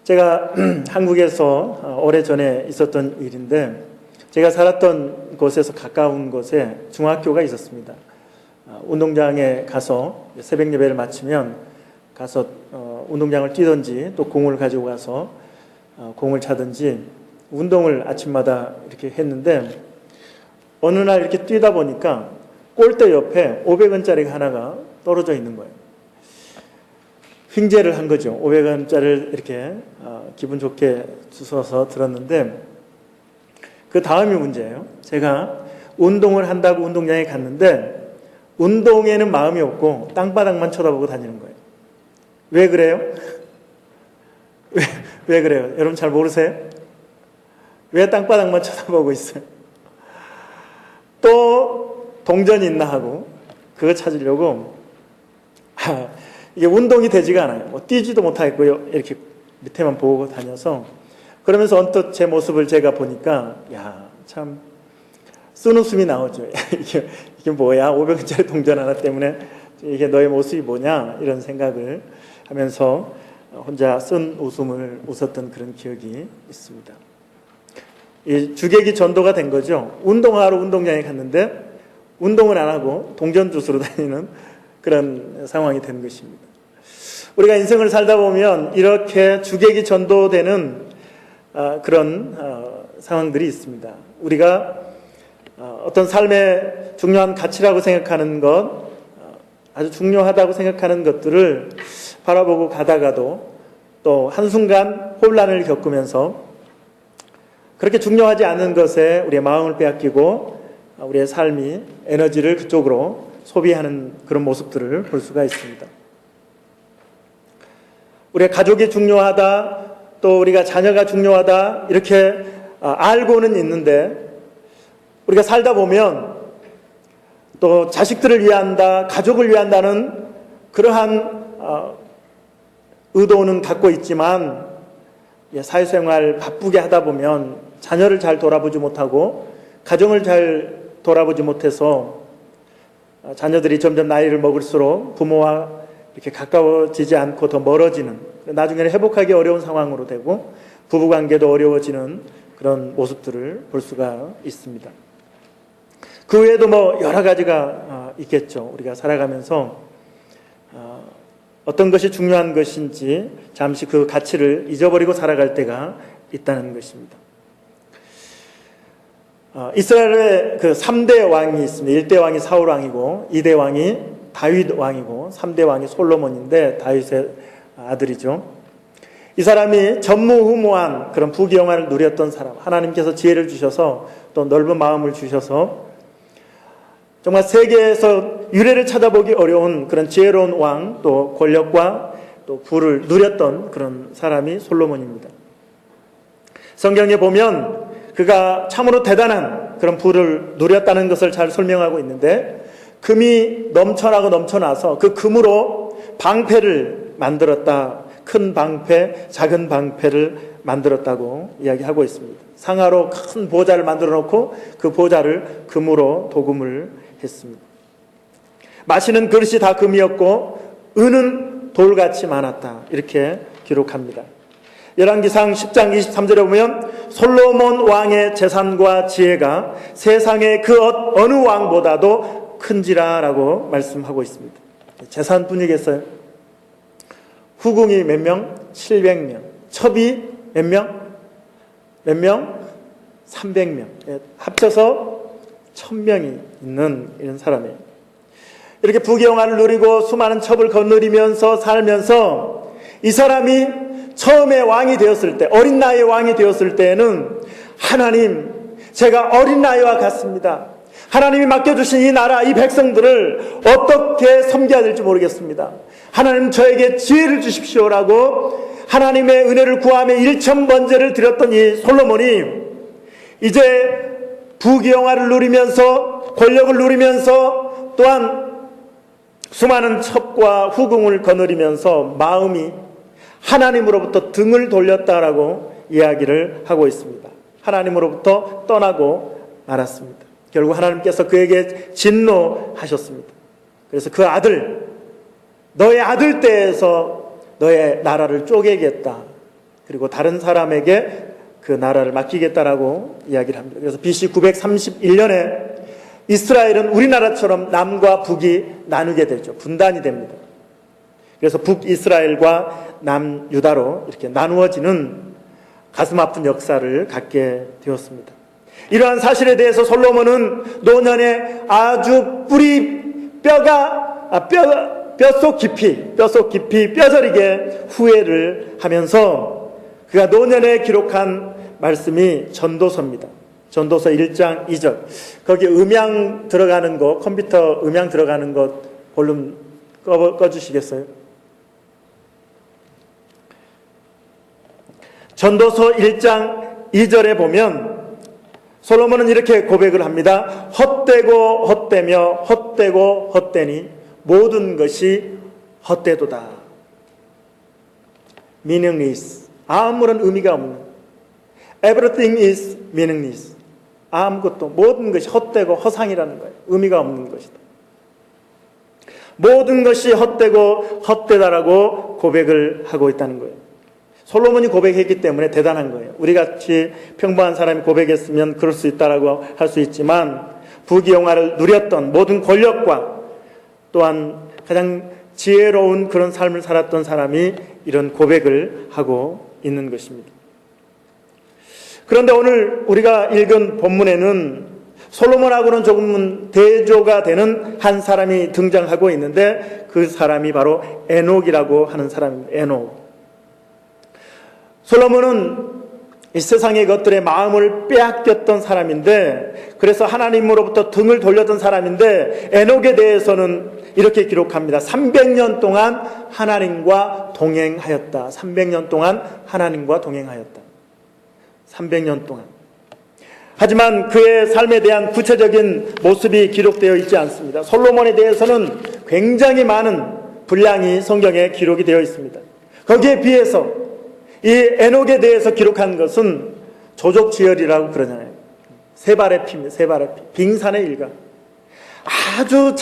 제가 한국에서 오래전에 있었던 일인데, 제가 살았던 곳에서 가까운 곳에 중학교가 있었습니다. 운동장에 가서 새벽 예배를 마치면 가서 운동장을 뛰든지 또 공을 가지고 가서 공을 차든지 운동을 아침마다 이렇게 했는데, 어느 날 이렇게 뛰다 보니까 골대 옆에 500원짜리가 하나가 떨어져 있는 거예요. 횡재를 한 거죠. 500원짜리를 이렇게 기분 좋게 주워서 들었는데, 그 다음이 문제예요. 제가 운동을 한다고 운동장에 갔는데 운동에는 마음이 없고 땅바닥만 쳐다보고 다니는 거예요. 왜 그래요? 왜 그래요? 여러분 잘 모르세요? 왜 땅바닥만 쳐다보고 있어요? 또 동전이 있나 하고 그거 찾으려고 이게 운동이 되지가 않아요. 뭐 뛰지도 못하겠고요. 이렇게 밑에만 보고 다녀서, 그러면서 언뜻 제 모습을 제가 보니까 참 쓴웃음이 나오죠. 이게 뭐야? 500원짜리 동전 하나 때문에 이게 너의 모습이 뭐냐? 이런 생각을 하면서 혼자 쓴 웃음을 웃었던 그런 기억이 있습니다. 이 주객이 전도가 된 거죠. 운동하러 운동장에 갔는데 운동을 안 하고 동전 주스로 다니는 그런 상황이 된 것입니다. 우리가 인생을 살다 보면 이렇게 주객이 전도되는 그런 상황들이 있습니다. 우리가 어떤 삶의 중요한 가치라고 생각하는 것, 아주 중요하다고 생각하는 것들을 바라보고 가다가도 또 한순간 혼란을 겪으면서 그렇게 중요하지 않은 것에 우리의 마음을 빼앗기고 우리의 삶이 에너지를 그쪽으로 소비하는 그런 모습들을 볼 수가 있습니다. 우리의 가족이 중요하다, 또 우리가 자녀가 중요하다, 이렇게 알고는 있는데 우리가 살다 보면 또 자식들을 위한다, 가족을 위한다는 그러한 의도는 갖고 있지만 사회생활 바쁘게 하다 보면 자녀를 잘 돌아보지 못하고 가정을 잘 돌아보지 못해서 자녀들이 점점 나이를 먹을수록 부모와 이렇게 가까워지지 않고 더 멀어지는, 나중에는 회복하기 어려운 상황으로 되고 부부관계도 어려워지는 그런 모습들을 볼 수가 있습니다. 그 외에도 뭐 여러 가지가 있겠죠. 우리가 살아가면서 어떤 것이 중요한 것인지 잠시 그 가치를 잊어버리고 살아갈 때가 있다는 것입니다. 이스라엘의 그 3대 왕이 있습니다. 1대 왕이 사울 왕이고 2대 왕이 다윗 왕이고 3대 왕이 솔로몬인데 다윗의 아들이죠. 이 사람이 전무후무한 그런 부귀영화를 누렸던 사람, 하나님께서 지혜를 주셔서 또 넓은 마음을 주셔서 정말 세계에서 유례를 찾아보기 어려운 그런 지혜로운 왕, 또 권력과 또 부를 누렸던 그런 사람이 솔로몬입니다. 성경에 보면 그가 참으로 대단한 그런 부를 누렸다는 것을 잘 설명하고 있는데, 금이 넘쳐나고 넘쳐나서 그 금으로 방패를 만들었다. 큰 방패, 작은 방패를 만들었다고 이야기하고 있습니다. 상하로 큰 보좌를 만들어 놓고 그 보좌를 금으로 도금을 했습니다. 마시는 그릇이 다 금이었고 은은 돌같이 많았다. 이렇게 기록합니다. 열왕기상 10장 23절에 보면 솔로몬 왕의 재산과 지혜가 세상의 그 어느 왕보다도 큰지라라고 말씀하고 있습니다. 재산뿐이겠어요? 후궁이 몇 명? 700명. 첩이 몇 명? 몇 명? 300명. 합쳐서 1000명이 있는 이런 사람이에요. 이렇게 부귀영화를 누리고 수많은 첩을 거느리면서 살면서 이 사람이 처음에 왕이 되었을 때, 어린 나이에 왕이 되었을 때에는 하나님, 제가 어린 나이와 같습니다. 하나님이 맡겨주신 이 나라, 이 백성들을 어떻게 섬겨야 될지 모르겠습니다. 하나님 저에게 지혜를 주십시오라고 하나님의 은혜를 구하며 일천번제를 드렸던 이 솔로몬이 이제 부귀영화를 누리면서 권력을 누리면서 또한 수많은 첩과 후궁을 거느리면서 마음이 하나님으로부터 등을 돌렸다라고 이야기를 하고 있습니다. 하나님으로부터 떠나고 말았습니다. 결국 하나님께서 그에게 진노하셨습니다. 그래서 그 아들, 너의 아들 때에서 너의 나라를 쪼개겠다. 그리고 다른 사람에게 그 나라를 맡기겠다라고 이야기를 합니다. 그래서 BC 931년에 이스라엘은 우리나라처럼 남과 북이 나누게 되죠. 분단이 됩니다. 그래서 북이스라엘과 남유다로 이렇게 나누어지는 가슴 아픈 역사를 갖게 되었습니다. 이러한 사실에 대해서 솔로몬은 노년에 아주 뼈속 깊이 뼈저리게 후회를 하면서 그가 노년에 기록한 말씀이 전도서입니다. 전도서 1장 2절. 거기 음향 들어가는 거, 컴퓨터 음향 들어가는 것 볼륨 꺼주시겠어요? 전도서 1장 2절에 보면 솔로몬은 이렇게 고백을 합니다. 헛되고 헛되며 헛되고 헛되니 모든 것이 헛되도다. meaningless. 아무런 의미가 없는. Everything is meaningless. 아무것도 모든 것이 헛되고 허상이라는 거예요. 의미가 없는 것이다. 모든 것이 헛되고 헛되다라고 고백을 하고 있다는 거예요. 솔로몬이 고백했기 때문에 대단한 거예요. 우리같이 평범한 사람이 고백했으면 그럴 수 있다라고 할 수 있지만 부귀영화를 누렸던 모든 권력과 또한 가장 지혜로운 그런 삶을 살았던 사람이 이런 고백을 하고 있는 것입니다. 그런데 오늘 우리가 읽은 본문에는 솔로몬하고는 조금은 대조가 되는 한 사람이 등장하고 있는데 그 사람이 바로 에녹이라고 하는 사람입니다. 에녹. 솔로몬은 이 세상의 것들에 마음을 빼앗겼던 사람인데 그래서 하나님으로부터 등을 돌렸던 사람인데 에녹에 대해서는 이렇게 기록합니다. 300년 동안 하나님과 동행하였다. 300년 동안 하나님과 동행하였다. 300년 동안. 하지만 그의 삶에 대한 구체적인 모습이 기록되어 있지 않습니다. 솔로몬에 대해서는 굉장히 많은 분량이 성경에 기록이 되어 있습니다. 거기에 비해서 이 에녹에 대해서 기록한 것은 조족지혈이라고 그러잖아요. 세 발의 피입니다. 세 발의 피. 빙산의 일각. 아주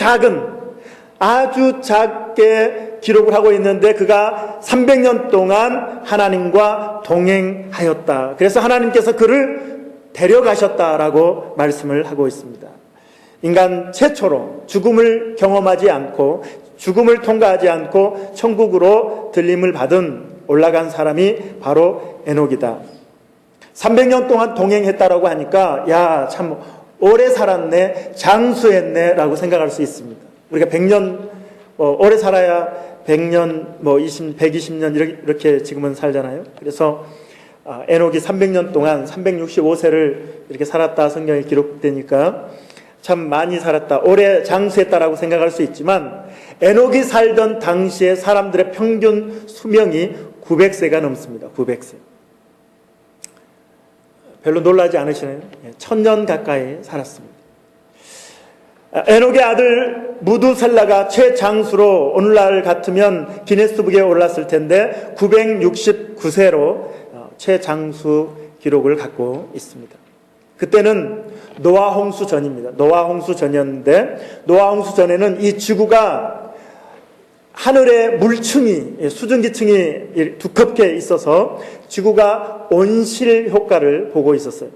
작게 기록을 하고 있는데 그가 300년 동안 하나님과 동행하였다. 그래서 하나님께서 그를 데려가셨다라고 말씀을 하고 있습니다. 인간 최초로 죽음을 경험하지 않고 죽음을 통과하지 않고 천국으로 들림을 받은 올라간 사람이 바로 에녹이다. 300년 동안 동행했다라고 하니까 야, 참 오래 살았네, 장수했네 라고 생각할 수 있습니다. 우리가 100년 오래 살아야 100년 120년 이렇게 지금은 살잖아요. 그래서 에녹이 300년 동안 365세를 이렇게 살았다 성경에 기록되니까 참 많이 살았다, 오래 장수했다라고 생각할 수 있지만 에녹이 살던 당시에 사람들의 평균 수명이 900세가 넘습니다. 900세. 별로 놀라지 않으시나요? 1000년 가까이 살았습니다. 에녹의 아들 무두셀라가 최장수로 오늘날 같으면 기네스북에 올랐을 텐데 969세로 최장수 기록을 갖고 있습니다. 그때는 노아 홍수 전입니다. 노아 홍수 전이었는데 노아 홍수 전에는 이 지구가 하늘에 물층이, 수증기층이 두껍게 있어서 지구가 온실 효과를 보고 있었어요.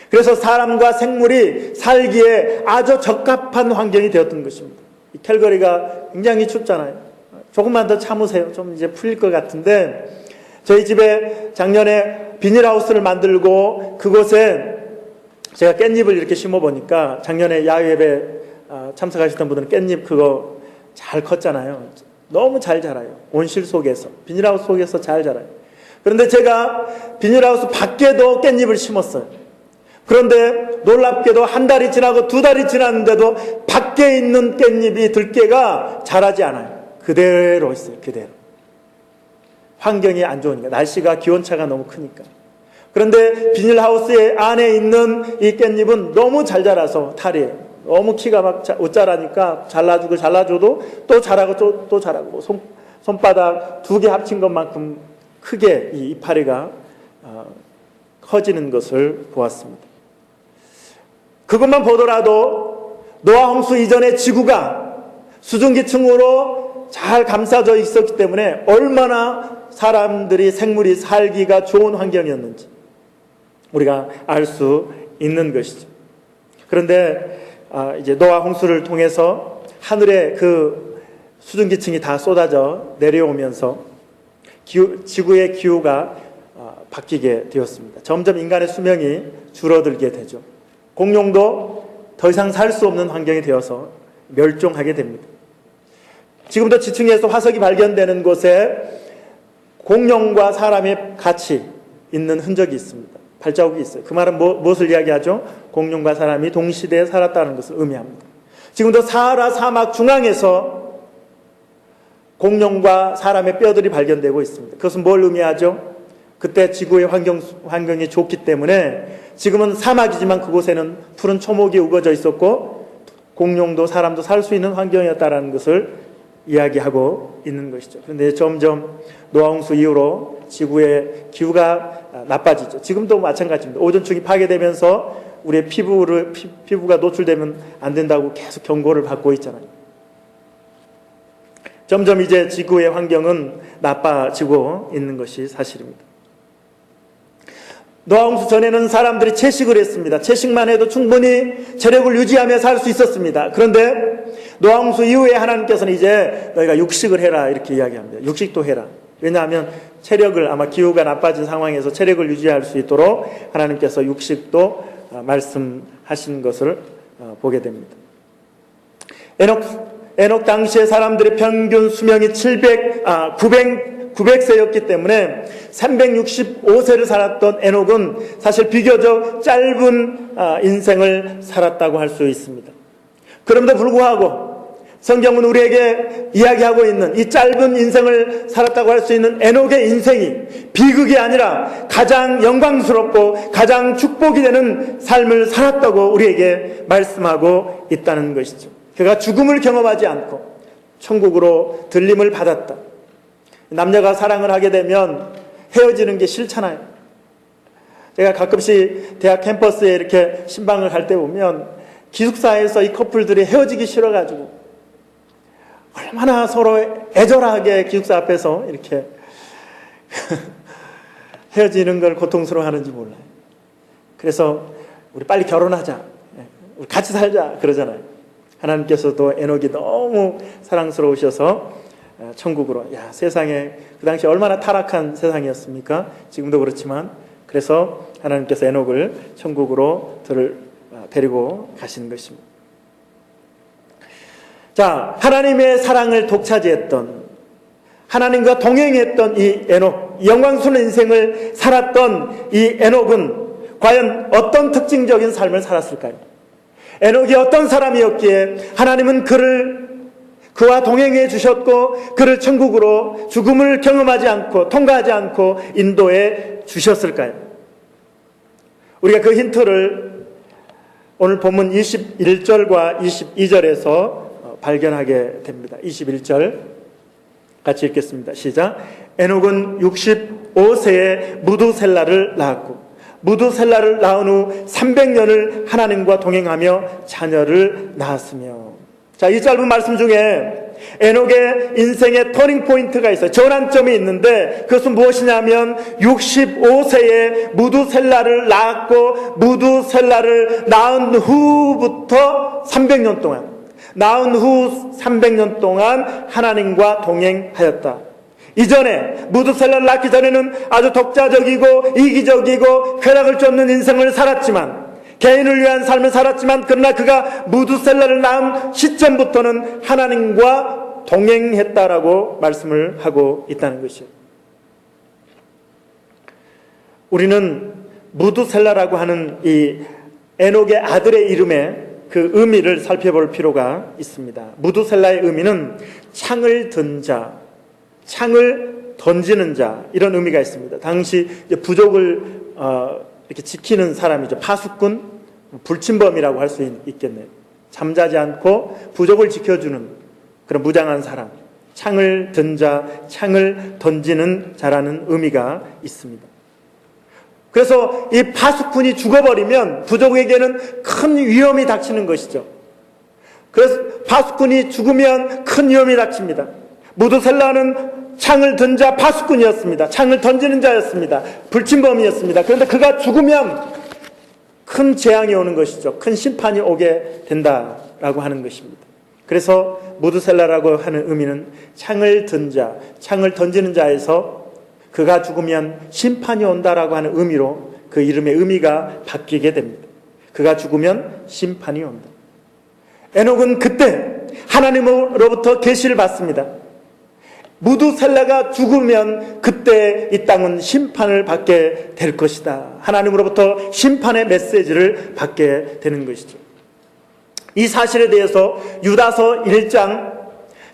그래서 사람과 생물이 살기에 아주 적합한 환경이 되었던 것입니다. 이 캘거리가 굉장히 춥잖아요. 조금만 더 참으세요. 좀 이제 풀릴 것 같은데 저희 집에 작년에 비닐하우스를 만들고 그곳에 제가 깻잎을 이렇게 심어보니까 작년에 야유예배 참석하셨던 분들은 깻잎 그거 잘 컸잖아요. 너무 잘 자라요. 온실 속에서, 비닐하우스 속에서 잘 자라요. 그런데 제가 비닐하우스 밖에도 깻잎을 심었어요. 그런데 놀랍게도 한 달이 지나고 두 달이 지났는데도 밖에 있는 깻잎이 들깨가 자라지 않아요. 그대로 있어요. 그대로. 환경이 안 좋으니까, 날씨가 기온차가 너무 크니까. 그런데 비닐하우스 안에 있는 이 깻잎은 너무 잘 자라서 탈이에요. 너무 키가 막 못 자라니까 잘라줘도 또 자라고 또 자라고 손바닥 2개 합친 것만큼 크게 이 이파리가 커지는 것을 보았습니다. 그것만 보더라도 노아 홍수 이전에 지구가 수증기층으로 잘 감싸져 있었기 때문에 얼마나 사람들이 생물이 살기가 좋은 환경이었는지 우리가 알 수 있는 것이죠. 그런데 이제 노아 홍수를 통해서 하늘에 그 수증기층이 다 쏟아져 내려오면서 지구의 기후가 바뀌게 되었습니다. 점점 인간의 수명이 줄어들게 되죠. 공룡도 더 이상 살 수 없는 환경이 되어서 멸종하게 됩니다. 지금도 지층에서 화석이 발견되는 곳에 공룡과 사람이 같이 있는 흔적이 있습니다. 발자국이 있어요. 그 말은 무엇을 이야기하죠? 공룡과 사람이 동시대에 살았다는 것을 의미합니다. 지금도 사하라 사막 중앙에서 공룡과 사람의 뼈들이 발견되고 있습니다. 그것은 뭘 의미하죠? 그때 지구의 환경이 좋기 때문에 지금은 사막이지만 그곳에는 푸른 초목이 우거져 있었고 공룡도 사람도 살 수 있는 환경이었다는 것을 이야기하고 있는 것이죠. 그런데 점점 노아홍수 이후로 지구의 기후가 나빠지죠. 지금도 마찬가지입니다. 오존층이 파괴되면서 우리의 피부가 노출되면 안 된다고 계속 경고를 받고 있잖아요. 점점 이제 지구의 환경은 나빠지고 있는 것이 사실입니다. 노아홍수 전에는 사람들이 채식을 했습니다. 채식만 해도 충분히 체력을 유지하며 살 수 있었습니다. 그런데 노아홍수 이후에 하나님께서는 이제 너희가 육식을 해라 이렇게 이야기합니다. 육식도 해라. 왜냐하면 체력을 아마 기후가 나빠진 상황에서 체력을 유지할 수 있도록 하나님께서 육식도 말씀하신 것을 보게 됩니다. 에녹 당시의 사람들의 평균 수명이 900세였기 때문에 365세를 살았던 에녹은 사실 비교적 짧은 인생을 살았다고 할 수 있습니다. 그럼에도 불구하고 성경은 우리에게 이야기하고 있는 이 짧은 인생을 살았다고 할 수 있는 에녹의 인생이 비극이 아니라 가장 영광스럽고 가장 축복이 되는 삶을 살았다고 우리에게 말씀하고 있다는 것이죠. 그가 죽음을 경험하지 않고 천국으로 들림을 받았다. 남녀가 사랑을 하게 되면 헤어지는 게 싫잖아요. 제가 가끔씩 대학 캠퍼스에 이렇게 신방을 갈 때 보면 기숙사에서 이 커플들이 헤어지기 싫어가지고 얼마나 서로 애절하게 기숙사 앞에서 이렇게 헤어지는 걸 고통스러워하는지 몰라요. 그래서 우리 빨리 결혼하자, 우리 같이 살자 그러잖아요. 하나님께서도 에녹이 너무 사랑스러우셔서 천국으로, 세상에 그 당시 얼마나 타락한 세상이었습니까? 지금도 그렇지만 그래서 하나님께서 에녹을 천국으로 데리고 가시는 것입니다. 자, 하나님의 사랑을 독차지했던, 하나님과 동행했던 이 에녹, 영광스러운 인생을 살았던 이 에녹은 과연 어떤 특징적인 삶을 살았을까요? 에녹이 어떤 사람이었기에 하나님은 그와 동행해 주셨고 그를 천국으로 죽음을 경험하지 않고 통과하지 않고 인도해 주셨을까요? 우리가 그 힌트를 오늘 본문 21절과 22절에서 발견하게 됩니다. 21절 같이 읽겠습니다. 시작. 에녹은 65세에 무두셀라를 낳았고 무두셀라를 낳은 후 300년을 하나님과 동행하며 자녀를 낳았으며. 자, 이 짧은 말씀 중에 에녹의 인생의 터닝 포인트가 있어요. 전환점이 있는데 그것은 무엇이냐면 65세에 무두셀라를 낳았고 무두셀라를 낳은 후부터 300년 동안 낳은 후 300년 동안 하나님과 동행하였다. 이전에 무두셀라를 낳기 전에는 아주 독자적이고 이기적이고 쾌락을 쫓는 인생을 살았지만 개인을 위한 삶을 살았지만 그러나 그가 무두셀라를 낳은 시점부터는 하나님과 동행했다라고 말씀을 하고 있다는 것이에요. 우리는 무두셀라라고 하는 이 에녹의 아들의 이름에 그 의미를 살펴볼 필요가 있습니다. 무두셀라의 의미는 창을 든 자, 창을 던지는 자, 이런 의미가 있습니다. 당시 이제 부족을 이렇게 지키는 사람이죠. 파수꾼, 불침범이라고 할 수 있겠네요. 잠자지 않고 부족을 지켜주는 그런 무장한 사람, 창을 든 자, 창을 던지는 자라는 의미가 있습니다. 그래서 이 파수꾼이 죽어버리면 부족에게는 큰 위험이 닥치는 것이죠. 그래서 파수꾼이 죽으면 큰 위험이 닥칩니다. 무두셀라는 창을 든 자 파수꾼이었습니다. 창을 던지는 자였습니다. 불침범이었습니다. 그런데 그가 죽으면 큰 재앙이 오는 것이죠. 큰 심판이 오게 된다라고 하는 것입니다. 그래서 무드셀라라고 하는 의미는 창을 든 자, 창을 던지는 자에서 그가 죽으면 심판이 온다라고 하는 의미로 그 이름의 의미가 바뀌게 됩니다. 그가 죽으면 심판이 온다. 에녹은 그때 하나님으로부터 계시를 받습니다. 무두셀라가 죽으면 그때 이 땅은 심판을 받게 될 것이다. 하나님으로부터 심판의 메시지를 받게 되는 것이죠. 이 사실에 대해서 유다서 1장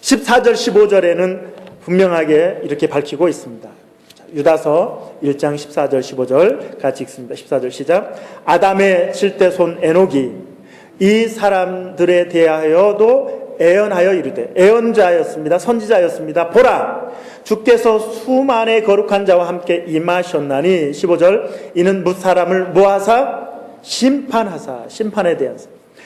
14절 15절에는 분명하게 이렇게 밝히고 있습니다. 유다서 1장 14절 15절 같이 읽습니다. 14절 시작. 아담의 7대 손 에녹이 이 사람들에 대하여도 애언하여 이르되, 애언자였습니다. 선지자였습니다. 보라, 주께서 수만의 거룩한 자와 함께 임하셨나니 15절 이는 무사람을 모아사 심판하사, 심판에 대한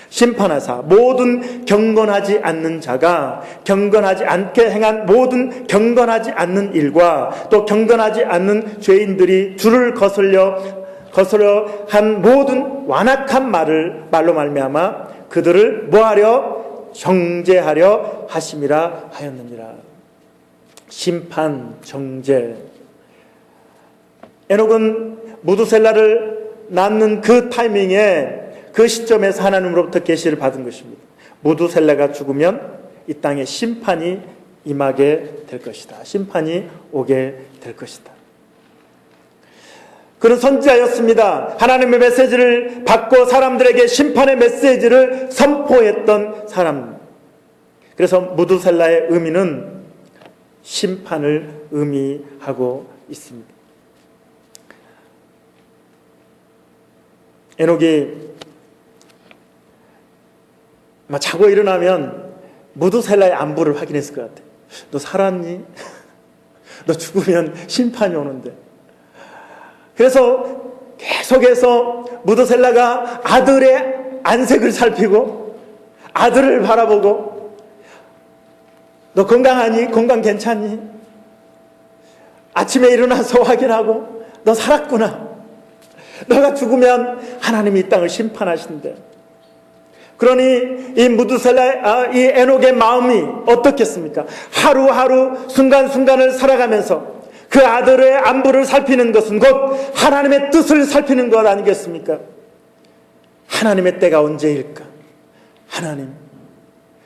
심판하사 모든 경건하지 않는 자가 경건하지 않게 행한 모든 경건하지 않는 일과 또 경건하지 않는 죄인들이 주를 거스려 한 모든 완악한 말로 말미암아 그들을 뭐하려 정죄하려 하심이라 하였느니라. 심판, 정죄. 에녹은 무두셀라를 낳는 그 타이밍에 그 시점에서 하나님으로부터 계시를 받은 것입니다. 무두셀라가 죽으면 이 땅에 심판이 임하게 될 것이다. 심판이 오게 될 것이다. 그는 선지자였습니다. 하나님의 메시지를 받고 사람들에게 심판의 메시지를 선포했던 사람. 그래서 무두셀라의 의미는 심판을 의미하고 있습니다. 에녹이 자고 일어나면 무두셀라의 안부를 확인했을 것 같아요. 너 살았니? 너 죽으면 심판이 오는데. 그래서 계속해서 무두셀라가 아들의 안색을 살피고 아들을 바라보고 너 건강하니? 건강 괜찮니? 아침에 일어나서 확인하고 너 살았구나. 너가 죽으면 하나님이 이 땅을 심판하신대. 그러니 이 무두셀라, 이 에녹의 마음이 어떻겠습니까? 하루하루 순간순간을 살아가면서 그 아들의 안부를 살피는 것은 곧 하나님의 뜻을 살피는 것 아니겠습니까? 하나님의 때가 언제일까?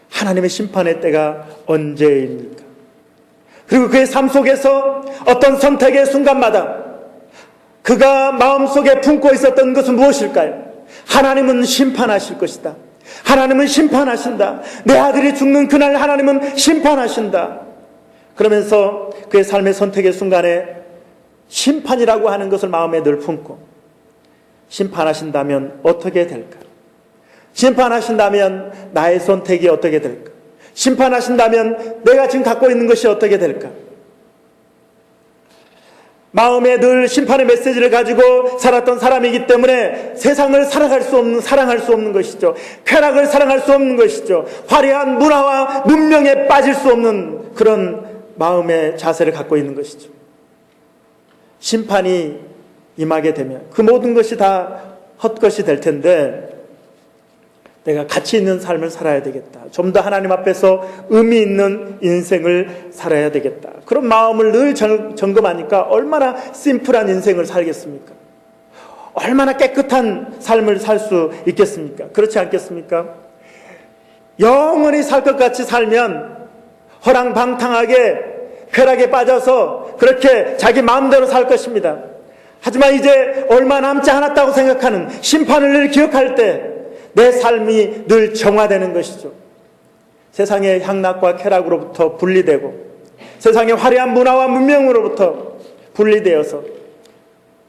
하나님의 심판의 때가 언제입니까? 그리고 그의 삶 속에서 어떤 선택의 순간마다 그가 마음속에 품고 있었던 것은 무엇일까요? 하나님은 심판하실 것이다. 하나님은 심판하신다. 내 아들이 죽는 그날 하나님은 심판하신다. 그러면서 그의 삶의 선택의 순간에 심판이라고 하는 것을 마음에 늘 품고 심판하신다면 어떻게 될까? 심판하신다면 나의 선택이 어떻게 될까? 심판하신다면 내가 지금 갖고 있는 것이 어떻게 될까? 마음에 늘 심판의 메시지를 가지고 살았던 사람이기 때문에 세상을 사랑할 수 없는 것이죠. 쾌락을 사랑할 수 없는 것이죠. 화려한 문화와 문명에 빠질 수 없는 그런 마음의 자세를 갖고 있는 것이죠. 심판이 임하게 되면 그 모든 것이 다 헛것이 될 텐데 내가 가치 있는 삶을 살아야 되겠다. 좀 더 하나님 앞에서 의미 있는 인생을 살아야 되겠다. 그런 마음을 늘 점검하니까 얼마나 심플한 인생을 살겠습니까? 얼마나 깨끗한 삶을 살 수 있겠습니까? 그렇지 않겠습니까? 영원히 살 것 같이 살면 허랑방탕하게 쾌락에 빠져서 그렇게 자기 마음대로 살 것입니다. 하지만 이제 얼마 남지 않았다고 생각하는 심판을 늘 기억할 때 내 삶이 늘 정화되는 것이죠. 세상의 향락과 쾌락으로부터 분리되고 세상의 화려한 문화와 문명으로부터 분리되어서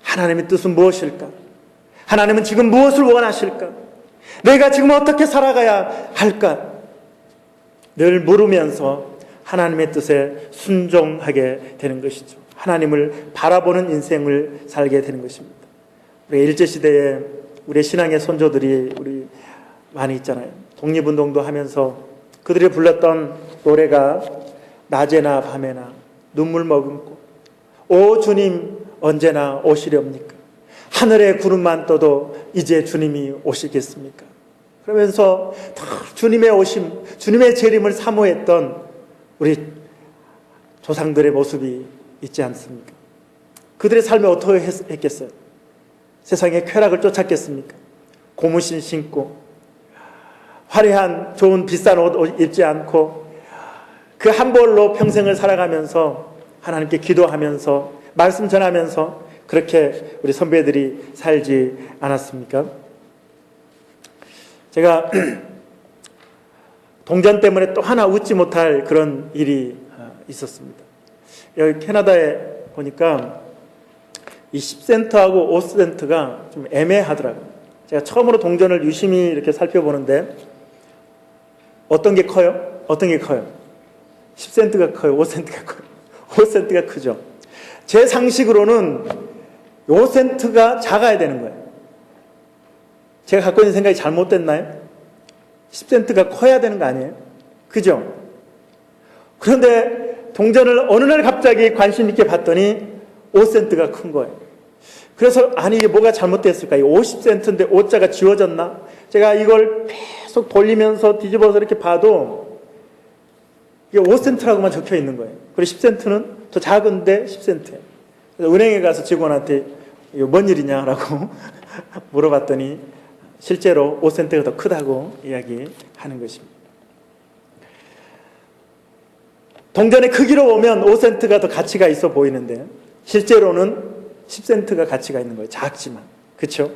하나님의 뜻은 무엇일까? 하나님은 지금 무엇을 원하실까? 내가 지금 어떻게 살아가야 할까? 늘 물으면서 하나님의 뜻에 순종하게 되는 것이죠. 하나님을 바라보는 인생을 살게 되는 것입니다. 우리 일제시대에 우리 신앙의 선조들이 우리 많이 있잖아요. 독립운동도 하면서 그들이 불렀던 노래가 낮에나 밤에나 눈물 머금고 오 주님 언제나 오시렵니까? 하늘의 구름만 떠도 이제 주님이 오시겠습니까? 그러면서 주님의 오심, 주님의 재림을 사모했던 우리 조상들의 모습이 있지 않습니까? 그들의 삶이 어떻게 했겠어요? 세상의 쾌락을 쫓았겠습니까? 고무신 신고 화려한 좋은 비싼 옷 입지 않고 그 한 벌로 평생을 살아가면서 하나님께 기도하면서 말씀 전하면서 그렇게 우리 선배들이 살지 않았습니까? 제가 동전 때문에 또 하나 웃지 못할 그런 일이 있었습니다. 여기 캐나다에 보니까 이 10센트하고 5센트가 좀 애매하더라고요. 제가 처음으로 동전을 유심히 이렇게 살펴보는데 어떤 게 커요? 어떤 게 커요? 10센트가 커요? 5센트가 커요? 5센트가 크죠. 제 상식으로는 5센트가 작아야 되는 거예요. 제가 갖고 있는 생각이 잘못됐나요? 10센트가 커야 되는 거 아니에요? 그죠? 그런데 동전을 어느 날 갑자기 관심 있게 봤더니 5센트가 큰 거예요. 그래서 아니 이게 뭐가 잘못됐을까? 이 50센트인데 5자가 지워졌나? 제가 이걸 계속 돌리면서 뒤집어서 이렇게 봐도 이게 5센트라고만 적혀 있는 거예요. 그리고 10센트는 더 작은데 10센트예요. 그래서 은행에 가서 직원한테 이거 뭔 일이냐라고 물어봤더니 실제로 5센트가 더 크다고 이야기하는 것입니다. 동전의 크기로 보면 5센트가 더 가치가 있어 보이는데 실제로는 10센트가 가치가 있는 거예요. 작지만. 그렇죠?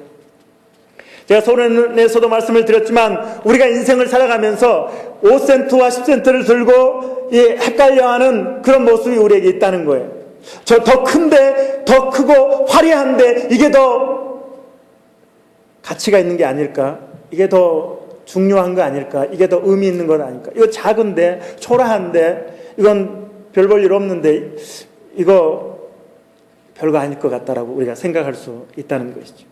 제가 서론에서도 말씀을 드렸지만 우리가 인생을 살아가면서 5센트와 10센트를 들고 헷갈려하는 그런 모습이 우리에게 있다는 거예요. 저 더 큰데, 더 크고 화려한데 이게 더 가치가 있는 게 아닐까? 이게 더 중요한 거 아닐까? 이게 더 의미 있는 것 아닐까? 이거 작은데, 초라한데, 이건 별 볼 일 없는데, 이거 별거 아닐 것 같다라고 우리가 생각할 수 있다는 것이죠.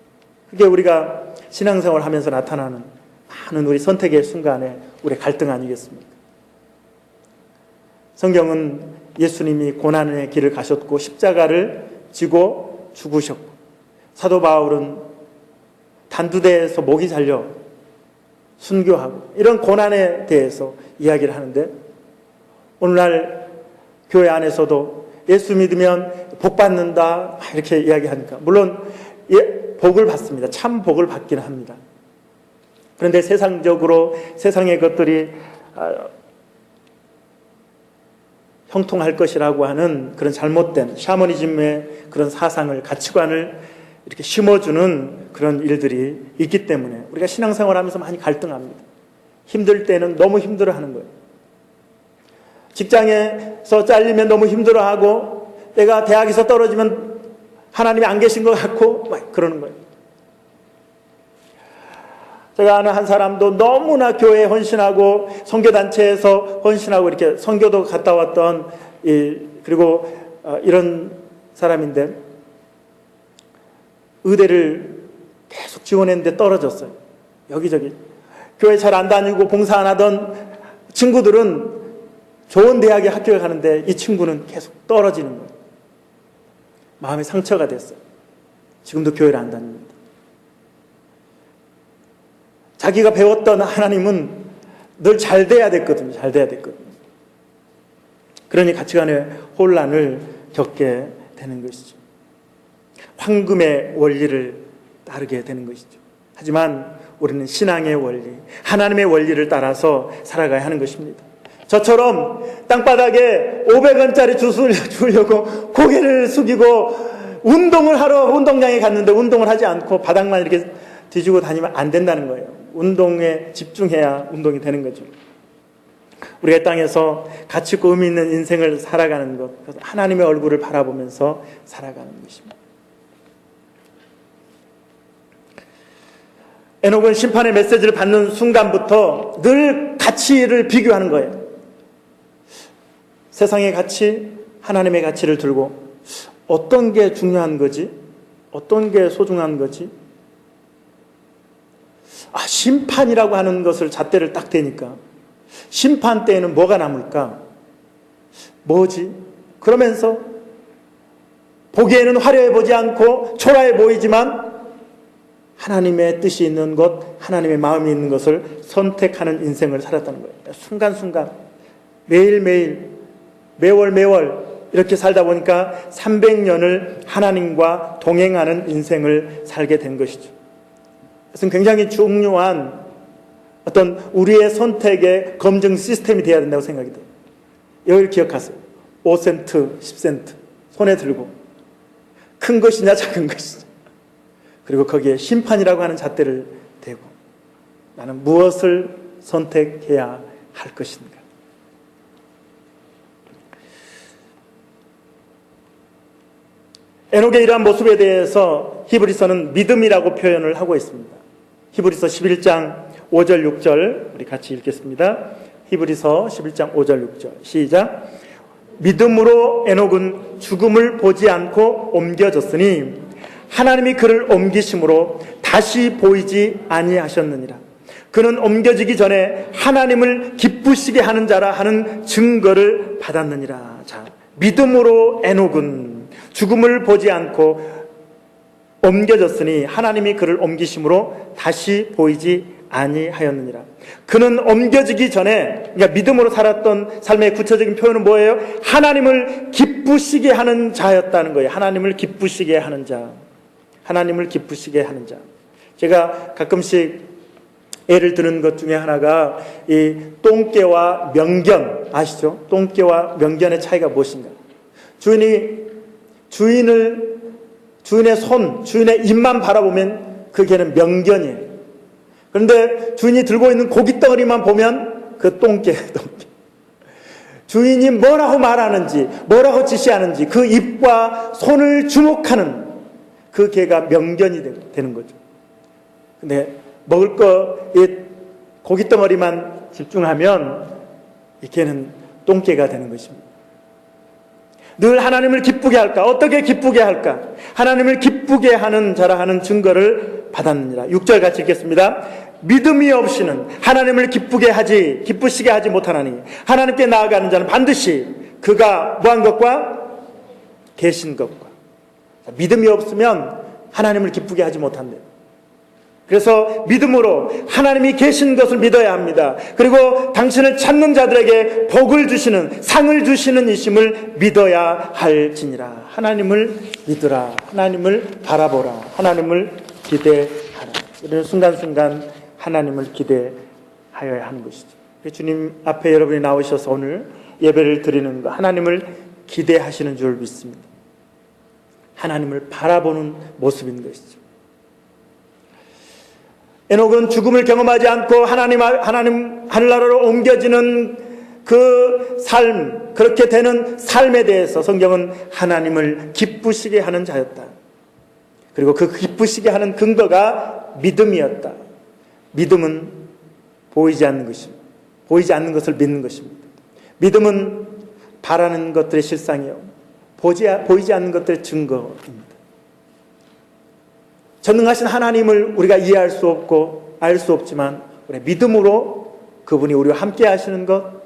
그게 우리가 신앙생활을 하면서 나타나는 많은 우리 선택의 순간에 우리의 갈등 아니겠습니까? 성경은 예수님이 고난의 길을 가셨고 십자가를 지고 죽으셨고 사도 바울은 단두대에서 목이 잘려 순교하고 이런 고난에 대해서 이야기를 하는데 오늘날 교회 안에서도 예수 믿으면 복 받는다 이렇게 이야기하니까 물론 복을 받습니다. 참 복을 받긴 합니다. 그런데 세상적으로 세상의 것들이 형통할 것이라고 하는 그런 잘못된 샤머니즘의 그런 사상을 가치관을 이렇게 심어주는 그런 일들이 있기 때문에 우리가 신앙생활하면서 많이 갈등합니다. 힘들 때는 너무 힘들어하는 거예요. 직장에서 잘리면 너무 힘들어하고 내가 대학에서 떨어지면 하나님이 안 계신 것 같고 막 그러는 거예요. 제가 아는 한 사람도 너무나 교회에 헌신하고 선교단체에서 헌신하고 이렇게 선교도 갔다 왔던 그리고 이런 사람인데 의대를 계속 지원했는데 떨어졌어요. 여기저기 교회 잘 안 다니고 봉사 안 하던 친구들은 좋은 대학에 학교에 가는데 이 친구는 계속 떨어지는 거예요. 마음에 상처가 됐어요. 지금도 교회를 안 다닙니다. 자기가 배웠던 하나님은 늘 잘 돼야 됐거든요. 잘 돼야 됐거든요. 그러니 가치관의 혼란을 겪게 되는 것이죠. 황금의 원리를 따르게 되는 것이죠. 하지만 우리는 신앙의 원리, 하나님의 원리를 따라서 살아가야 하는 것입니다. 저처럼 땅바닥에 500원짜리 주스를 주려고 고개를 숙이고 운동을 하러 운동장에 갔는데 운동을 하지 않고 바닥만 이렇게 뒤지고 다니면 안 된다는 거예요. 운동에 집중해야 운동이 되는 거죠. 우리가 이 땅에서 가치 있고 의미 있는 인생을 살아가는 것, 하나님의 얼굴을 바라보면서 살아가는 것입니다. 에녹은 심판의 메시지를 받는 순간부터 늘 가치를 비교하는 거예요. 세상의 가치, 하나님의 가치를 들고 어떤 게 중요한 거지? 어떤 게 소중한 거지? 심판이라고 하는 것을 잣대를 딱 대니까 심판 때에는 뭐가 남을까? 뭐지? 그러면서 보기에는 화려해 보지 않고 초라해 보이지만 하나님의 뜻이 있는 것, 하나님의 마음이 있는 것을 선택하는 인생을 살았다는 거예요. 순간순간, 매일매일, 매월 이렇게 살다 보니까 300년을 하나님과 동행하는 인생을 살게 된 것이죠. 그것은 굉장히 중요한 어떤 우리의 선택의 검증 시스템이 되어야 된다고 생각이 돼요. 이걸 기억하세요. 5센트, 10센트 손에 들고 큰 것이냐 작은 것이냐, 그리고 거기에 심판이라고 하는 잣대를 대고 나는 무엇을 선택해야 할 것인가. 에녹의 이러한 모습에 대해서 히브리서는 믿음이라고 표현을 하고 있습니다. 히브리서 11장 5절 6절 우리 같이 읽겠습니다. 히브리서 11장 5절 6절 시작. 믿음으로 에녹은 죽음을 보지 않고 옮겨졌으니 하나님이 그를 옮기심으로 다시 보이지 아니하셨느니라. 그는 옮겨지기 전에 하나님을 기쁘시게 하는 자라 하는 증거를 받았느니라. 자, 믿음으로 에녹은 죽음을 보지 않고 옮겨졌으니 하나님이 그를 옮기심으로 다시 보이지 아니하였느니라. 그는 옮겨지기 전에, 그러니까 믿음으로 살았던 삶의 구체적인 표현은 뭐예요? 하나님을 기쁘시게 하는 자였다는 거예요. 하나님을 기쁘시게 하는 자. 하나님을 기쁘시게 하는 자. 제가 가끔씩 예를 드는 것 중에 하나가 이 똥개와 명견 아시죠? 똥개와 명견의 차이가 무엇인가? 주인의 손, 주인의 입만 바라보면 그 개는 명견이에요. 그런데 주인이 들고 있는 고깃덩어리만 보면 그 똥개. 주인이 뭐라고 말하는지, 뭐라고 지시하는지 그 입과 손을 주목하는 그 개가 명견이 되는 거죠. 근데 먹을 거, 이 고깃덩어리만 집중하면 이 개는 똥개가 되는 것입니다. 늘 하나님을 기쁘게 할까? 어떻게 기쁘게 할까? 하나님을 기쁘게 하는 자라 하는 증거를 받았느니라. 6절 같이 읽겠습니다. 믿음이 없이는 하나님을 기쁘시게 하지 못하나니 하나님께 나아가는 자는 반드시 그가 뭐한 것과 계신 것과. 믿음이 없으면 하나님을 기쁘게 하지 못한대요. 그래서 믿음으로 하나님이 계신 것을 믿어야 합니다. 그리고 당신을 찾는 자들에게 복을 주시는, 상을 주시는 이심을 믿어야 할지니라. 하나님을 믿으라. 하나님을 바라보라. 하나님을 기대하라. 이런 순간순간 하나님을 기대하여야 하는 것이죠. 주님 앞에 여러분이 나오셔서 오늘 예배를 드리는 것, 하나님을 기대하시는 줄 믿습니다. 하나님을 바라보는 모습인 것이죠. 에녹은 죽음을 경험하지 않고 하나님 하늘나라로 옮겨지는 그 삶, 그렇게 되는 삶에 대해서 성경은 하나님을 기쁘시게 하는 자였다. 그리고 그 기쁘시게 하는 근거가 믿음이었다. 믿음은 보이지 않는 것입니다. 보이지 않는 것을 믿는 것입니다. 믿음은 바라는 것들의 실상이요, 보이지 않는 것들의 증거입니다. 전능하신 하나님을 우리가 이해할 수 없고 알 수 없지만 우리 믿음으로 그분이 우리와 함께 하시는 것,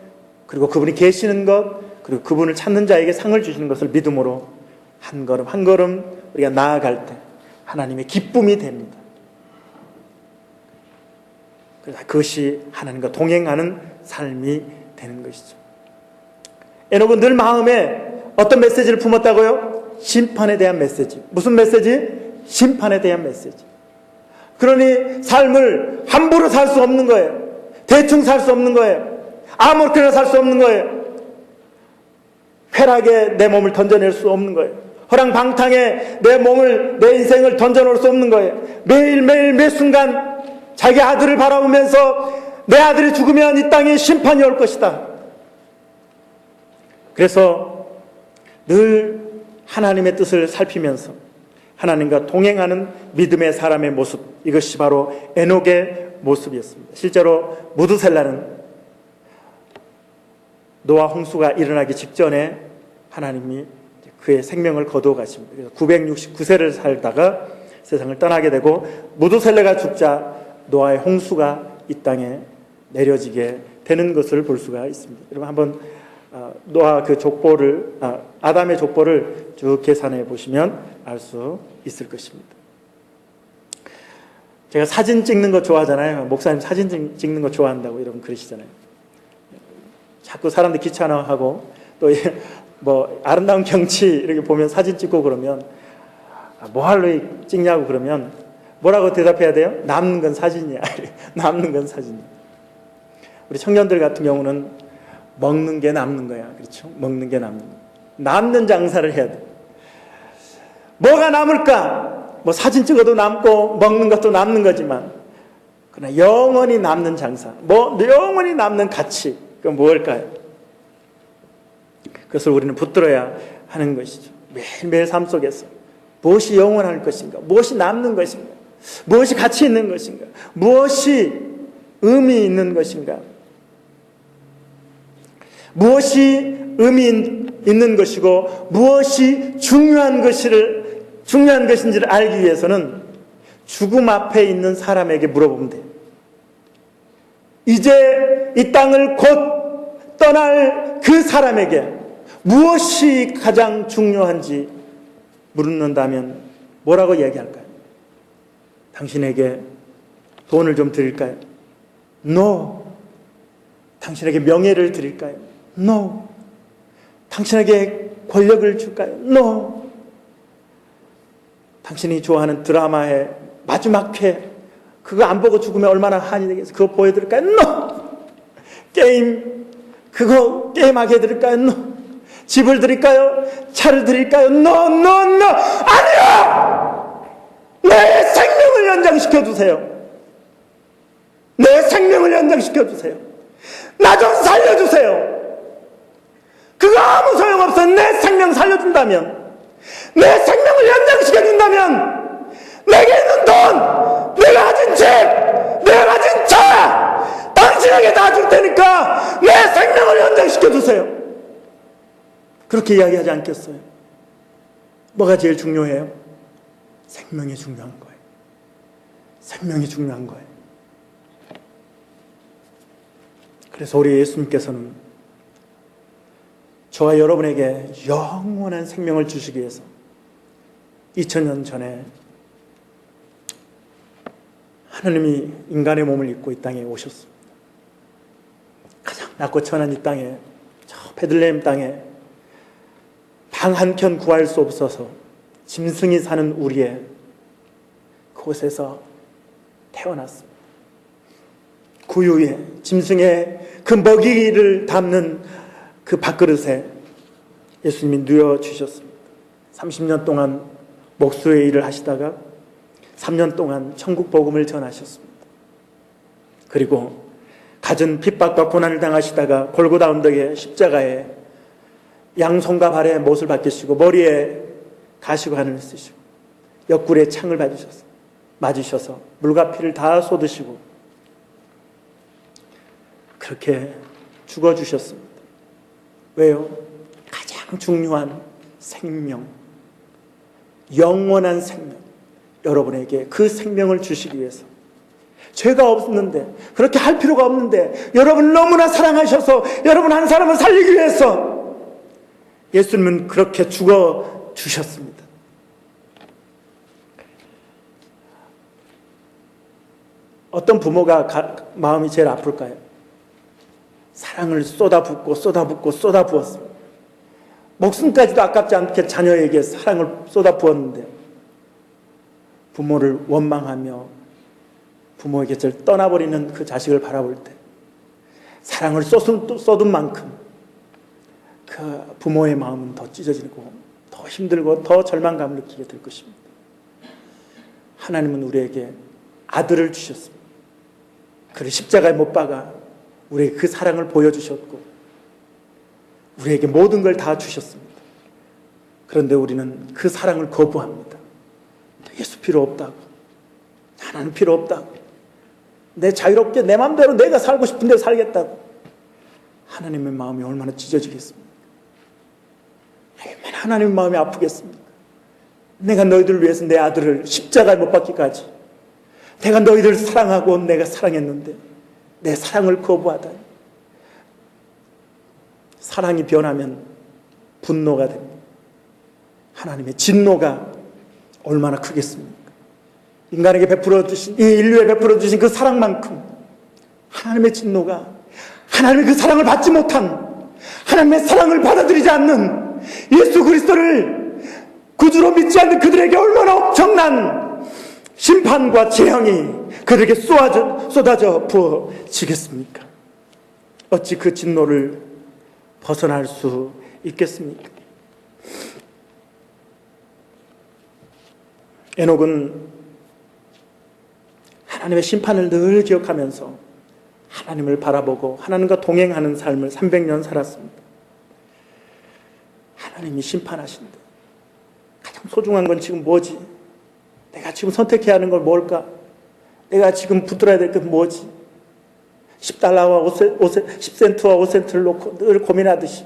그리고 그분이 계시는 것, 그리고 그분을 찾는 자에게 상을 주시는 것을 믿음으로 한 걸음 한 걸음 우리가 나아갈 때 하나님의 기쁨이 됩니다. 그것이 하나님과 동행하는 삶이 되는 것이죠. 에녹은 늘 마음에 어떤 메시지를 품었다고요? 심판에 대한 메시지. 무슨 메시지? 심판에 대한 메시지. 그러니 삶을 함부로 살 수 없는 거예요. 대충 살 수 없는 거예요. 아무렇게나 살 수 없는 거예요. 쾌락에 내 몸을 던져낼 수 없는 거예요. 허랑방탕에 내 인생을 던져놓을 수 없는 거예요. 매일매일 매 순간 자기 아들을 바라보면서 내 아들이 죽으면 이 땅에 심판이 올 것이다. 그래서 늘 하나님의 뜻을 살피면서 하나님과 동행하는 믿음의 사람의 모습, 이것이 바로 에녹의 모습이었습니다. 실제로 무드셀라는 노아 홍수가 일어나기 직전에 하나님이 그의 생명을 거두어 가십니다. 그래서 969세를 살다가 세상을 떠나게 되고, 무드셀라가 죽자 노아의 홍수가 이 땅에 내려지게 되는 것을 볼 수가 있습니다. 여러분 한번 노아 그 족보를 아담의 족보를 쭉 계산해 보시면 알 수 있을 것입니다. 제가 사진 찍는 거 좋아하잖아요. 목사님 사진 찍는 거 좋아한다고 여러분 그러시잖아요. 자꾸 사람들 귀찮아하고 또 뭐 아름다운 경치 이렇게 보면 사진 찍고 그러면 뭐 하러 찍냐고 그러면 뭐라고 대답해야 돼요? 남는 건 사진이야. 남는 건 사진이야. 우리 청년들 같은 경우는 먹는 게 남는 거야. 그렇죠? 먹는 게 남는 거야. 남는 장사를 해야 돼. 뭐가 남을까? 뭐 사진 찍어도 남고 먹는 것도 남는 거지만 그러나 영원히 남는 장사, 뭐 영원히 남는 가치, 그건 뭘까요? 그것을 우리는 붙들어야 하는 것이죠. 매일매일 삶 속에서 무엇이 영원할 것인가? 무엇이 남는 것인가? 무엇이 가치 있는 것인가? 무엇이 의미 있는 것인가? 무엇이 의미 있는 것이고 무엇이 중요한 것인지를 알기 위해서는 죽음 앞에 있는 사람에게 물어보면 돼요. 이제 이 땅을 곧 떠날 그 사람에게 무엇이 가장 중요한지 물는다면 뭐라고 얘기할까요? 당신에게 돈을 좀 드릴까요? No. 당신에게 명예를 드릴까요? No. 당신에게 권력을 줄까요? No. 당신이 좋아하는 드라마의 마지막 회 그거 안 보고 죽으면 얼마나 한이 되겠어요? 그거 보여드릴까요? No. 게임 그거 게임하게 해드릴까요? No. 집을 드릴까요? 차를 드릴까요? No, no, no! 아니요! 내 생명을 연장시켜 주세요. 내 생명을 연장시켜 주세요. 나 좀 살려주세요. 그거 아무 소용없어. 내 생명 살려준다면, 내 생명을 연장시켜 준다면 내게 있는 돈, 내가 가진 집, 내가 가진 차 당신에게 다 줄 테니까 내 생명을 연장시켜 주세요. 그렇게 이야기하지 않겠어요? 뭐가 제일 중요해요? 생명이 중요한 거예요. 생명이 중요한 거예요. 그래서 우리 예수님께서는 저와 여러분에게 영원한 생명을 주시기 위해서 2000년 전에 하나님이 인간의 몸을 입고 이 땅에 오셨습니다. 가장 낮고 천한 이 땅에, 저 베들레헴 땅에 방 한켠 구할 수 없어서 짐승이 사는 우리의 그곳에서 태어났습니다. 구유에 짐승의 그 먹이를 담는 그 밥그릇에 예수님이 누워주셨습니다. 30년 동안 목수의 일을 하시다가 3년 동안 천국 복음을 전하셨습니다. 그리고 갖은 핍박과 고난을 당하시다가 골고다 언덕의 십자가에 양손과 발에 못을 박히시고 머리에 가시관을 쓰시고 옆구리에 창을 맞으셔서 물과 피를 다 쏟으시고 그렇게 죽어주셨습니다. 왜요? 가장 중요한 생명, 영원한 생명, 여러분에게 그 생명을 주시기 위해서 죄가 없는데, 그렇게 할 필요가 없는데 여러분을 너무나 사랑하셔서 여러분 한 사람을 살리기 위해서 예수님은 그렇게 죽어주셨습니다. 어떤 부모가 마음이 제일 아플까요? 사랑을 쏟아붓었습니다. 목숨까지도 아깝지 않게 자녀에게 사랑을 쏟아부었는데 부모를 원망하며 부모의 곁을 떠나버리는 그 자식을 바라볼 때 사랑을 쏟은 만큼 그 부모의 마음은 더 찢어지고 더 힘들고 더 절망감을 느끼게 될 것입니다. 하나님은 우리에게 아들을 주셨습니다. 그를 십자가에 못 박아 우리에게 그 사랑을 보여주셨고 우리에게 모든 걸 다 주셨습니다. 그런데 우리는 그 사랑을 거부합니다. 예수 필요 없다고, 하나님 필요 없다고, 내 자유롭게 내 마음대로 내가 살고 싶은 대로 살겠다고. 하나님의 마음이 얼마나 찢어지겠습니까? 얼마나 하나님의 마음이 아프겠습니까? 내가 너희들을 위해서 내 아들을 십자가에 못 박기까지, 내가 너희들을 사랑하고 내가 사랑했는데 내 사랑을 거부하다니. 사랑이 변하면 분노가 됩니다. 하나님의 진노가 얼마나 크겠습니까? 인간에게 베풀어 주신, 이 인류에 베풀어 주신 그 사랑만큼 하나님의 진노가, 하나님의 그 사랑을 받지 못한, 하나님의 사랑을 받아들이지 않는 예수 그리스도를 구주로 믿지 않는 그들에게 얼마나 엄청난 심판과 재앙이 그들에게 쏟아져 부어지겠습니까? 어찌 그 진노를 벗어날 수 있겠습니까? 에녹은 하나님의 심판을 늘 기억하면서 하나님을 바라보고 하나님과 동행하는 삶을 300년 살았습니다. 하나님이 심판하신다. 가장 소중한 건 지금 뭐지? 내가 지금 선택해야 하는 건 뭘까? 내가 지금 붙들어야 될 건 뭐지? 10달러와 10센트와 5센트를 놓고 늘 고민하듯이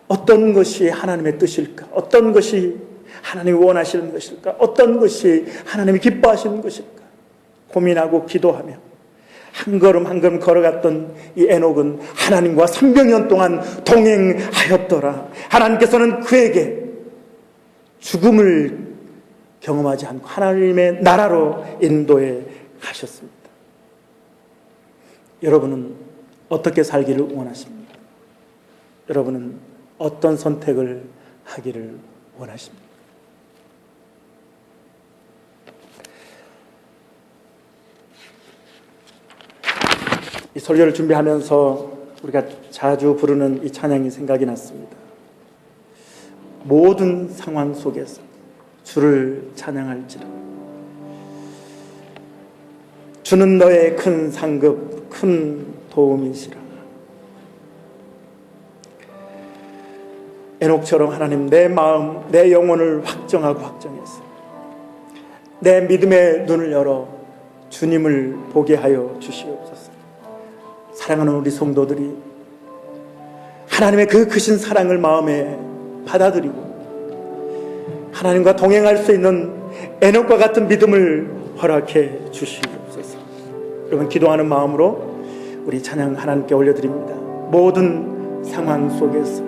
어떤 것이 하나님의 뜻일까? 어떤 것이 하나님이 원하시는 것일까? 어떤 것이 하나님이 기뻐하시는 것일까? 고민하고 기도하며 한 걸음 한 걸음 걸어갔던 이 에녹은 하나님과 300년 동안 동행하였더라. 하나님께서는 그에게 죽음을 경험하지 않고 하나님의 나라로 인도해 가셨습니다. 여러분은 어떻게 살기를 원하십니까? 여러분은 어떤 선택을 하기를 원하십니까? 이 설교를 준비하면서 우리가 자주 부르는 이 찬양이 생각이 났습니다. 모든 상황 속에서 주를 찬양할지라. 주는 너의 큰 상급, 큰 도움이시라. 에녹처럼 하나님, 내 마음, 내 영혼을 확정하고 확정해서 내 믿음의 눈을 열어 주님을 보게 하여 주시옵소서. 사랑하는 우리 성도들이 하나님의 그 크신 사랑을 마음에 받아들이고 하나님과 동행할 수 있는 에녹과 같은 믿음을 허락해 주시옵소서. 여러분, 기도하는 마음으로 우리 찬양 하나님께 올려드립니다. 모든 상황 속에서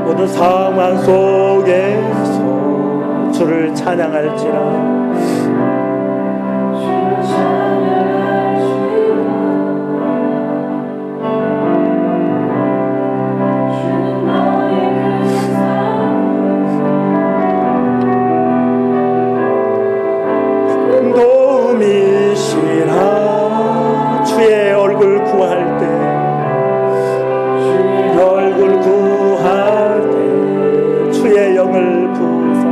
모든 상황 속에서 주를 찬양할지라. 도움이시라. 주의 얼굴 구할 때, 얼굴 구할 때 주의 영을 부으사,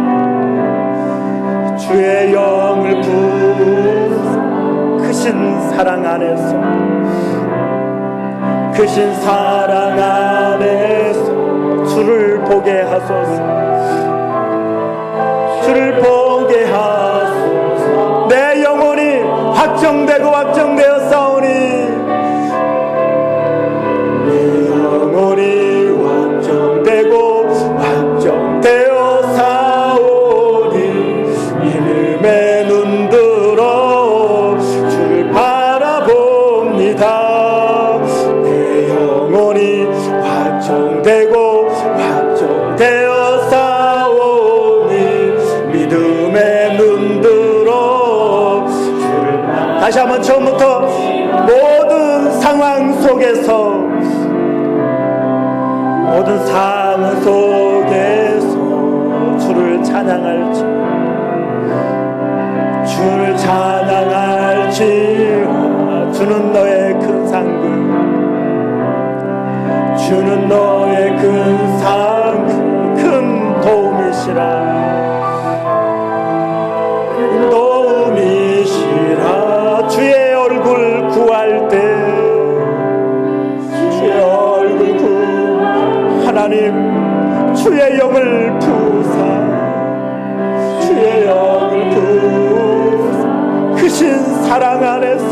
주의 영을 부으사. 크신 사랑 안에서, 크신 사랑 안에서 주를 보게 하소서. 주를 보게 하소서. 내 영혼이 확정되고 확정되어 싸우니, 내 영혼이 확정되고 확정되어 싸우니 믿음의 눈 들어 주를 바라봅니다. 내 영혼이 확정되고 확정되어 싸우니 믿음의 눈 들어 주를 다시 한번 처음부터 모든 상황 속에서, 모든 상황 속에서 주를 찬양할지, 주를 찬양할지라. 주는 너의 큰 상급, 주는 너의 큰 상급, 큰 도움이시라. 도움이시라. 주의 얼굴 구할 때, 주의 얼굴 하나님, 주의 영을 부으사, 주의 영을 부으사. 크신 사랑 안에서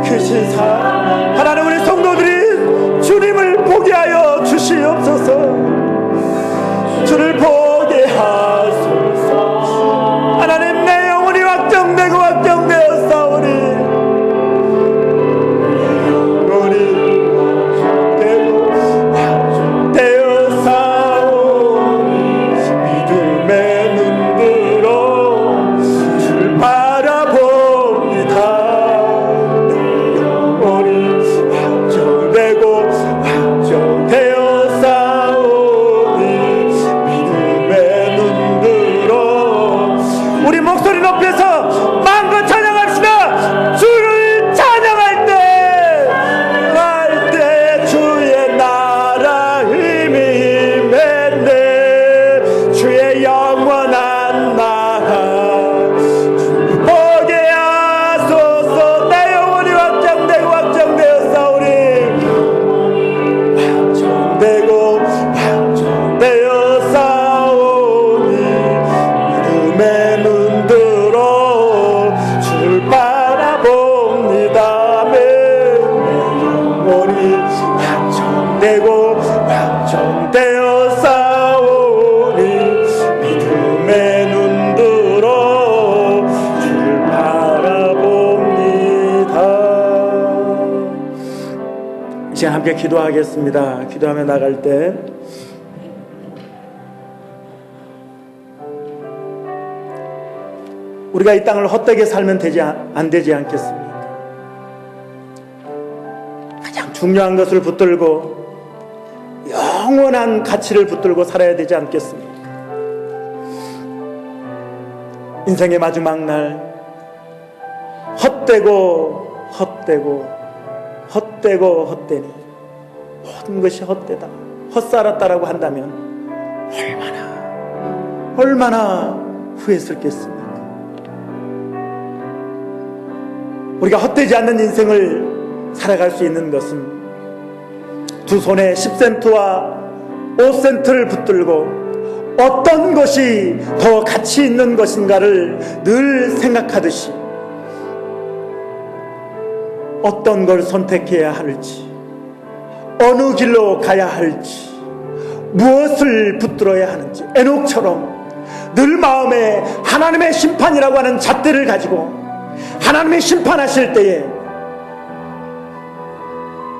크신 사랑, 하나님 우리 성도들이 주님을 보게 하여 주시옵소서. 주를 보게 하소서. 하나님 내 영혼이 확정되고 확정되었사오니 믿음의 눈으로 주를 바라봅니다. 영혼이 확정되고 확정되었사오니 믿음의 눈으로 우리 목소리 높여서 마음껏 찬양합시다. 주를 찬양할 때 주의 나라 힘이 임했네. 주의 영원한 나라 주를 보게 하소서. 내 영혼이 확정되고 확정되었사오니 확정되고 확정되었사오니 믿음의 눈들어 주를 바라봅니다. 아멘. 영혼이 확정되고 확정되었사오니 믿음의 눈들어 주를 바라봅니다. 이제 함께 기도하겠습니다. 기도하며 나갈 때 우리가 이 땅을 헛되게 살면 안 되지 않겠습니까? 가장 중요한 것을 붙들고 영원한 가치를 붙들고 살아야 되지 않겠습니까? 인생의 마지막 날 헛되니 모든 것이 헛되다, 헛살았다라고 한다면 얼마나 후회스럽겠습니까? 우리가 헛되지 않는 인생을 살아갈 수 있는 것은 두 손에 10센트와 5센트를 붙들고 어떤 것이 더 가치 있는 것인가를 늘 생각하듯이 어떤 걸 선택해야 할지, 어느 길로 가야 할지, 무엇을 붙들어야 하는지 에녹처럼 늘 마음에 하나님의 심판이라고 하는 잣대를 가지고 하나님의 심판하실 때에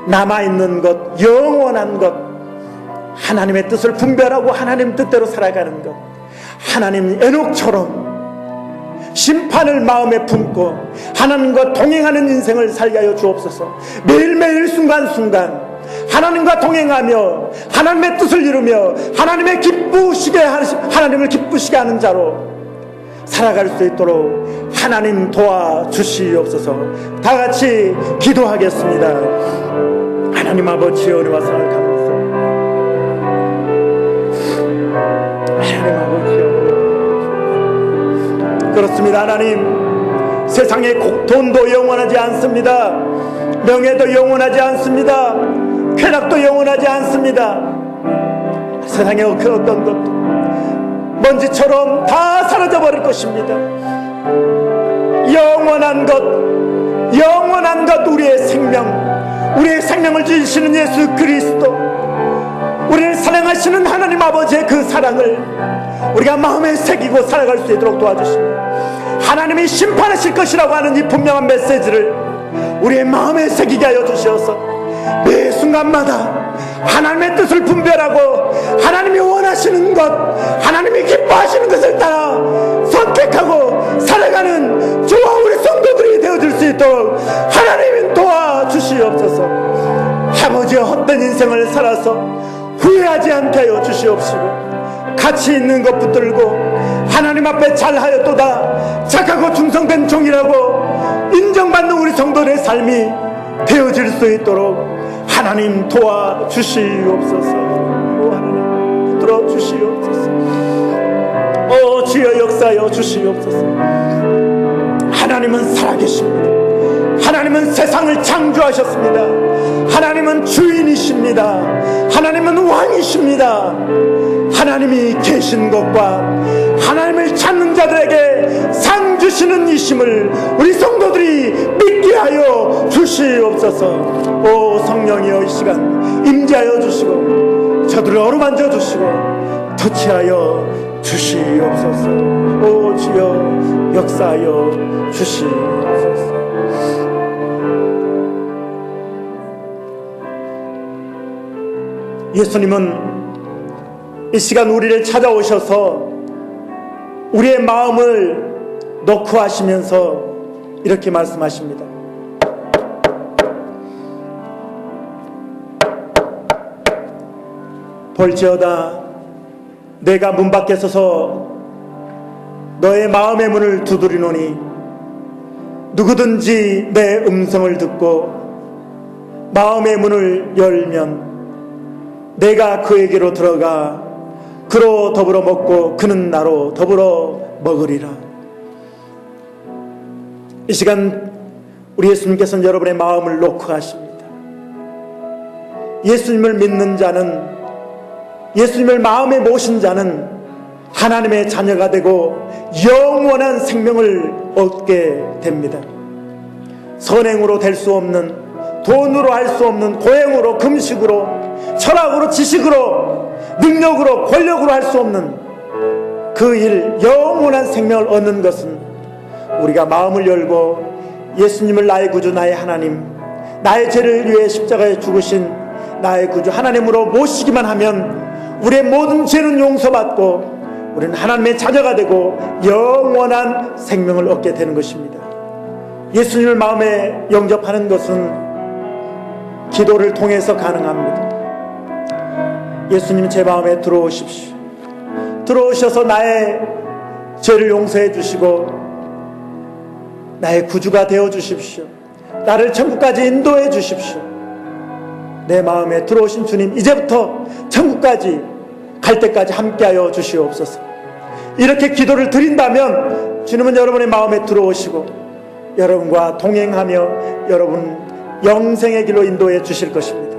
남아있는 것, 영원한 것, 하나님의 뜻을 분별하고 하나님 뜻대로 살아가는 것, 하나님 에녹처럼 심판을 마음에 품고 하나님과 동행하는 인생을 살게 하여 주옵소서. 매일매일 순간순간 하나님과 동행하며 하나님의 뜻을 이루며 하나님을 기쁘시게 하는 자로 살아갈 수 있도록 하나님 도와주시옵소서. 다 같이 기도하겠습니다. 하나님 아버지의 은혜와 사랑을 감사합니다. 하나님 아버지여, 그렇습니다. 하나님, 세상에 돈도 영원하지 않습니다. 명예도 영원하지 않습니다. 쾌락도 영원하지 않습니다. 세상에 그 어떤 것도 먼지처럼 다 사라져 버릴 것입니다. 영원한 것 우리의 생명을 주시는 예수 그리스도, 우리를 사랑하시는 하나님 아버지의 그 사랑을 우리가 마음에 새기고 살아갈 수 있도록 도와주십니다. 하나님이 심판하실 것이라고 하는 이 분명한 메시지를 우리의 마음에 새기게 하여 주시어서 매 순간마다 하나님의 뜻을 분별하고 하나님이 원하시는 것, 하나님이 기뻐하시는 것을 따라 선택하고 살아가는 저와 우리 성도들이 되어줄 수 있도록 하나님이 도와주시옵소서. 아버지의 헛된 인생을 살아서 후회하지 않게 하여 주시옵시고, 가치 있는 것 붙들고 하나님 앞에 잘하였도다, 착하고 충성된 종이라고 인정받는 우리 성도들의 삶이 되어질 수 있도록 하나님 도와주시옵소서. 오 하나님 붙들어 주시옵소서. 오 주여 역사여 주시옵소서. 하나님은 살아계십니다. 하나님은 세상을 창조하셨습니다. 하나님은 주인이십니다. 하나님은 왕이십니다. 하나님이 계신 것과 하나님을 찾는 자들에게 상 도와주시는 이심을 우리 성도들이 믿게 하여 주시옵소서. 오 성령이여, 이 시간 임재하여 주시고 저들을 어루만져 주시고 터치하여 주시옵소서. 오 주여 역사하여 주시옵소서. 예수님은 이 시간 우리를 찾아오셔서 우리의 마음을 놓고 하시면서 이렇게 말씀하십니다. 볼지어다 내가 문 밖에 서서 너의 마음의 문을 두드리노니 누구든지 내 음성을 듣고 마음의 문을 열면 내가 그에게로 들어가 그로 더불어 먹고 그는 나로 더불어 먹으리라. 이 시간 우리 예수님께서는 여러분의 마음을 놓고 가십니다. 예수님을 믿는 자는, 예수님을 마음에 모신 자는 하나님의 자녀가 되고 영원한 생명을 얻게 됩니다. 선행으로 될 수 없는, 돈으로 할 수 없는, 고행으로, 금식으로, 철학으로, 지식으로, 능력으로, 권력으로 할 수 없는 그 일, 영원한 생명을 얻는 것은 우리가 마음을 열고 예수님을 나의 구주, 나의 하나님, 나의 죄를 위해 십자가에 죽으신 나의 구주 하나님으로 모시기만 하면 우리의 모든 죄는 용서받고 우리는 하나님의 자녀가 되고 영원한 생명을 얻게 되는 것입니다. 예수님을 마음에 영접하는 것은 기도를 통해서 가능합니다. 예수님 제 마음에 들어오십시오. 들어오셔서 나의 죄를 용서해 주시고 나의 구주가 되어 주십시오. 나를 천국까지 인도해 주십시오. 내 마음에 들어오신 주님, 이제부터 천국까지 갈 때까지 함께하여 주시옵소서. 이렇게 기도를 드린다면 주님은 여러분의 마음에 들어오시고 여러분과 동행하며 여러분 영생의 길로 인도해 주실 것입니다.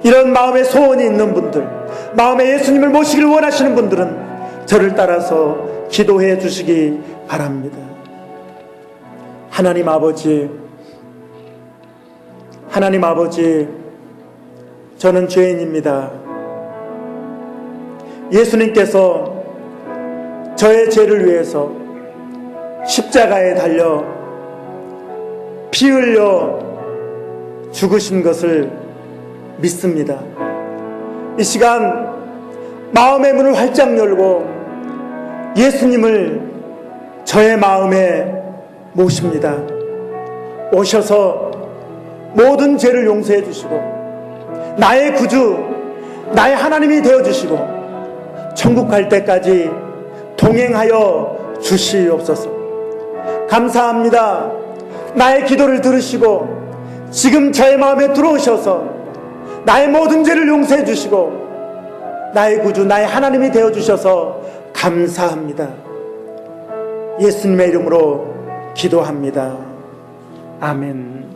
이런 마음의 소원이 있는 분들, 마음에 예수님을 모시길 원하시는 분들은 저를 따라서 기도해 주시기 바랍니다. 하나님 아버지, 하나님 아버지, 저는 죄인입니다. 예수님께서 저의 죄를 위해서 십자가에 달려 피 흘려 죽으신 것을 믿습니다. 이 시간 마음의 문을 활짝 열고 예수님을 저의 마음에 모십니다. 오셔서 모든 죄를 용서해 주시고 나의 구주, 나의 하나님이 되어주시고 천국 갈 때까지 동행하여 주시옵소서. 감사합니다. 나의 기도를 들으시고 지금 저의 마음에 들어오셔서 나의 모든 죄를 용서해 주시고 나의 구주, 나의 하나님이 되어주셔서 감사합니다. 예수님의 이름으로 기도합니다. 아멘.